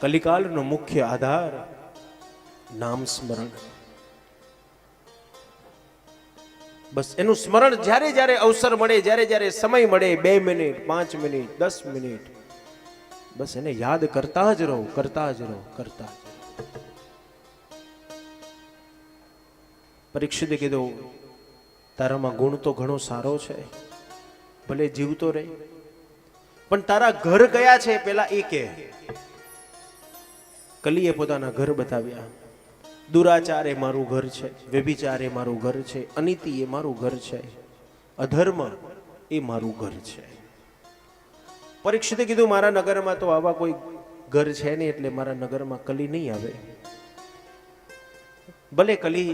કલિકાલનો મુખ્ય આધાર નામ સ્મરણ. બસ એનું સ્મરણ જ્યારે જ્યારે અવસર મળે, જ્યારે જ્યારે સમય મળે, 2 મિનિટ 5 મિનિટ 10 મિનિટ, બસ એને યાદ કરતા જ રહો, કરતા જ રહો, કરતા જ રહો. પરીક્ષિતે કીધું, તારામાં ગુણ તો ઘણો સારો છે, ભલે જીવતો રહે, પણ તારા ઘર કયા છે પેલા એ કે. કલીએ પોતાના ઘર બતાવ્યા. દુરાચાર એ મારું ઘર છે, વ્યભિચાર એ મારું ઘર છે, અનીતિ એ મારું ઘર છે, અધર્મ એ મારું ઘર છે. પરીક્ષિતે કીધું, મારા નગરમાં તો આવા કોઈ ઘર છે નહીં, એટલે મારા નગરમાં કલી નહીં આવે. ભલે કલી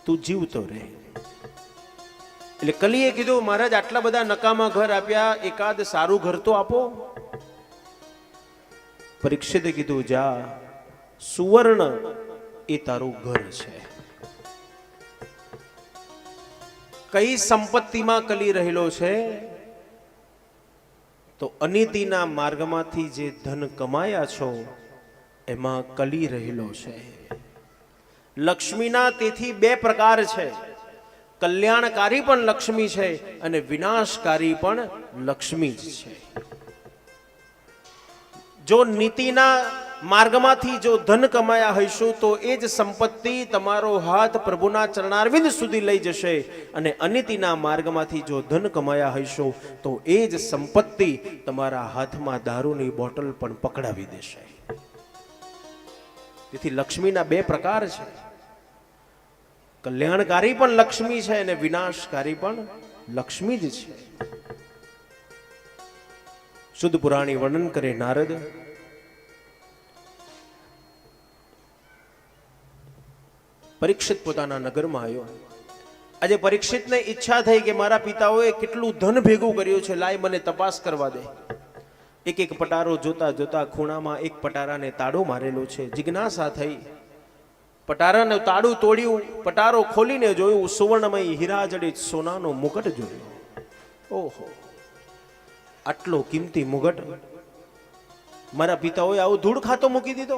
તું જીવતો રહે. એટલે કલીએ કીધું, મહારાજ આટલા બધા નકામા ઘર આપ્યા, એકાદ સારું ઘર તો આપો. પરીક્ષિતે કીધું, જા, સુવર્ણ એ તારું ઘર છે. કઈ સંપત્તિમાં કલી રહેલો છે? તો અનીતિના માર્ગમાંથી જે ધન કમાયા છો એમાં કલી રહેલો છે. લક્ષ્મીના તેથી 2 પ્રકાર છે. કલ્યાણકારી પણ લક્ષ્મી છે અને વિનાશકારી પણ લક્ષ્મી જ છે. જો નીતિના માર્ગમાંથી જો ધન કમાયા હઈશું તો એ જ સંપત્તિ તમારો હાથ પ્રભુના ચરણારવિંદ સુધી લઈ જશે, અને અનીતિના માર્ગમાંથી જો ધન કમાયા હઈશો તો એ જ સંપત્તિ તમારા હાથમાં દારૂની બોટલ પણ પકડાવી દેશે. તેથી લક્ષ્મીના 2 પ્રકાર છે. કલ્યાણકારી પણ લક્ષ્મી છે અને વિનાશકારી પણ લક્ષ્મી જ છે. શુદ્ધ પુરાણી વર્ણન કરે નારદ, પરીક્ષિત પોતાના નગરમાં આવ્યો. આજે પરીક્ષિતને ઈચ્છા થઈ કે મારા પિતાઓએ કેટલું ધન ભેગું કર્યું છે, લાય મને તપાસ કરવા દે. એક એક પટારો જોતા જોતા ખૂણામાં એક પટારાને તાળો મારેલો છે. જિજ્ઞાસા થઈ, પટારાનું તાળું તોડ્યું, પટારો ખોલીને જોયું, સુવર્ણમય હીરા જડિત સોનાનો મુગટ જોયો. ઓહો, આટલો કિંમતી મુગટ મારા પિતાઓએ આવો ધૂળ ખાતો મૂકી દીધો.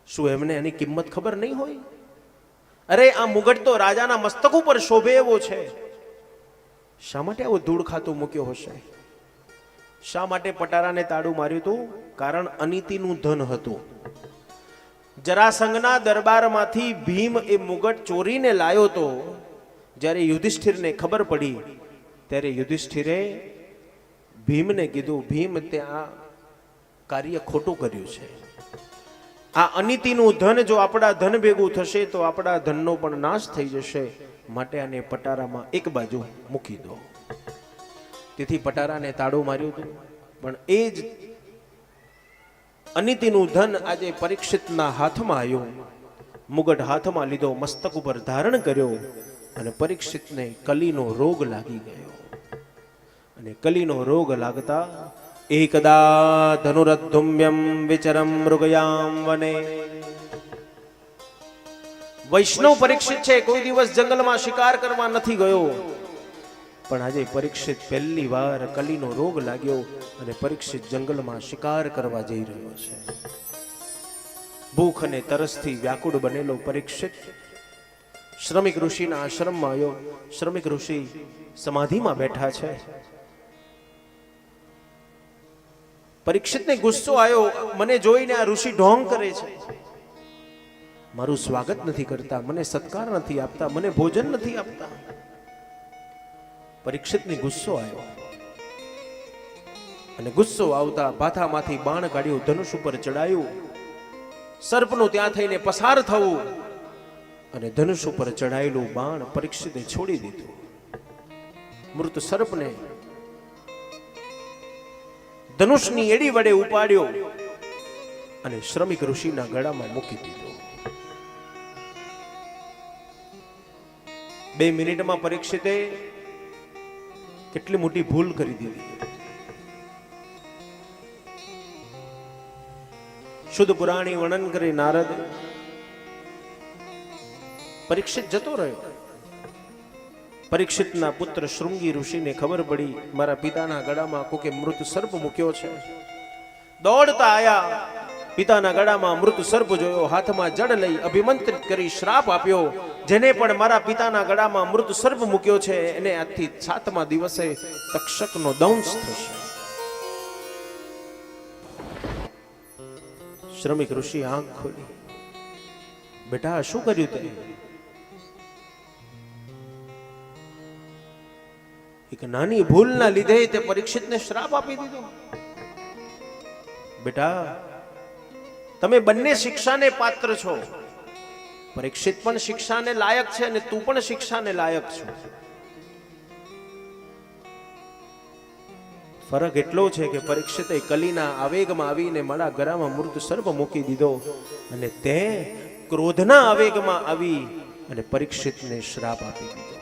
શું એમને એની કિંમત ખબર નહીં હોય? અરે, આ મુગટ તો રાજાના મસ્તક ઉપર શોભે એવો છે. શા માટે આવો ધૂળ ખાતો મૂક્યો હશે? શા માટે પટારાને તાળું માર્યું હતું? કારણ અનીતિનું ધન હતું. જરાસંઘના દરબારમાંથી ભીમ એ મુગટ ચોરીને લાયો તો. જ્યારે યુધિષ્ઠિરને ખબર પડી ત્યારે યુધિષ્ઠિરે ભીમને કીધું, ભીમ, તે આ કાર્ય ખોટું કર્યું છે. આ અનીતિનું ધન જો આપણા ધન ભેગું થશે તો આપણા ધનનો પણ નાશ થઈ જશે. માટે આને પટારામાં એક બાજુ મૂકી દો. તેથી પટારાને તાળું માર્યું હતું. પણ એ જ અનીતિનું ધન આજે પરીક્ષિતના હાથમાં આવ્યું. મુગટ હાથમાં લીધો, મસ્તક ઉપર ધારણ કર્યો, અને પરીક્ષિતને કલીનો રોગ લાગી ગયો. અને કલીનો રોગ લાગતા એકદા ધનુરદ્ધુમ્યમ વિચરમ મૃગયામ વને. વૈષ્ણવ પરીક્ષિત છે, કોઈ દિવસ જંગલમાં શિકાર કરવા નથી ગયો. પણ આજે પરીક્ષિત પહેલી વાર કલીનો રોગ લાગ્યો અને પરીક્ષિત જંગલમાં શિકાર કરવા જઈ રહ્યો છે. ભૂખ અને તરસથી વ્યાકુળ બનેલો પરીક્ષિત શ્રમિક ઋષિના આશ્રમમાં આવ્યો. શ્રમિક ઋષિ સમાધિમાં બેઠા છે. પરીક્ષિતને ગુસ્સો આવ્યો, મને જોઈને આ ઋષિ ઢોંગ કરે છે, મારું સ્વાગત નથી કરતા, મને સત્કાર નથી આપતા, મને ભોજન નથી આપતા. પરીક્ષિતને ગુસ્સો આવ્યો અને ગુસ્સો આવતા ભાથામાંથી બાણ કાઢ્યું, ધનુષ ઉપર ચડાયું. સર્પનું ત્યાં થઈને પસાર થવું અને ધનુષ ઉપર ચડાયેલું બાણ પરીક્ષિતે છોડી દીધું. મૃત સર્પને ધનુષની એડી વડે ઉપાડ્યો અને શ્રમિક ઋષિના ગળામાં મૂકી દીધો. 2 મિનિટમાં પરીક્ષિતે કેટલી મોટી ભૂલ કરી દીધી. શુદ્ધ પુરાણી વર્ણન કરી નારદ, પરીક્ષિત જતો રહ્યો. પરીક્ષિતના પુત્ર શૃંગી ઋષિને ખબર પડી, મારા પિતાના ગળામાં કોકે મૃત સર્પ મૂક્યો છે. દોડતા આયા, પિતાના ગળામાં મૃત સર્પ જોયો, હાથમાં જડ લઈ અભિમંત્રિત કરી શ્રાપ આપ્યો, જેને પણ મારા પિતાના ગળામાં મૃત સર્પ મૂક્યો છે એને આજથી 7મા દિવસે તક્ષકનો દંશ થશે. શ્રમિક ઋષિ આંખ ખોલી, બેટા શું કર્યું તે? એક નાની ભૂલના લીધે તે પરીક્ષિતને શ્રાપ આપી દીધો. બેટા તમે બંને શિક્ષાને પાત્ર છો. પરીક્ષિત પણ શિક્ષાને લાયક છે અને તું પણ શિક્ષાને લાયક છો. ફરક એટલો છે કે પરીક્ષિતે કલીના આવેગમાં આવીને મારા ગળામાં મૃત સર્પ મૂકી દીધો અને તે ક્રોધના આવેગમાં આવી અને પરીક્ષિતને શ્રાપ આપી દીધો.